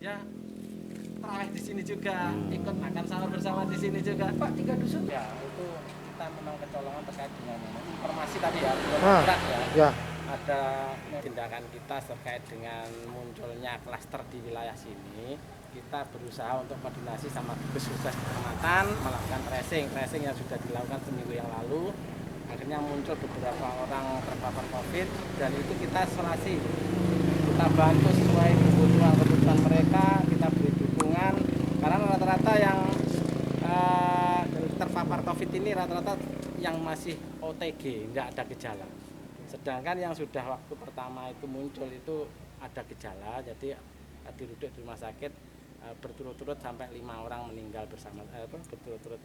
dia terawih di sini juga, ikut makan sahur bersama di sini juga. Pak, 3 dusun? Ya, itu kita memang kecolongan terkait dengan informasi tadi ya, belum berat ya. Ya. Ada tindakan kita terkait dengan munculnya klaster di wilayah sini. Kita berusaha untuk koordinasi sama gugus tugas kecamatan melakukan tracing yang sudah dilakukan seminggu yang lalu. Akhirnya muncul beberapa orang terpapar COVID dan itu kita isolasi. Kita bantu sesuai kebutuhan mereka, kita beri dukungan karena rata-rata yang terpapar COVID ini rata-rata yang masih OTG, tidak ada gejala. Sedangkan yang sudah waktu pertama itu muncul itu ada gejala, jadi dirujuk di rumah sakit berturut-turut sampai 5 orang meninggal bersama berturut-turut.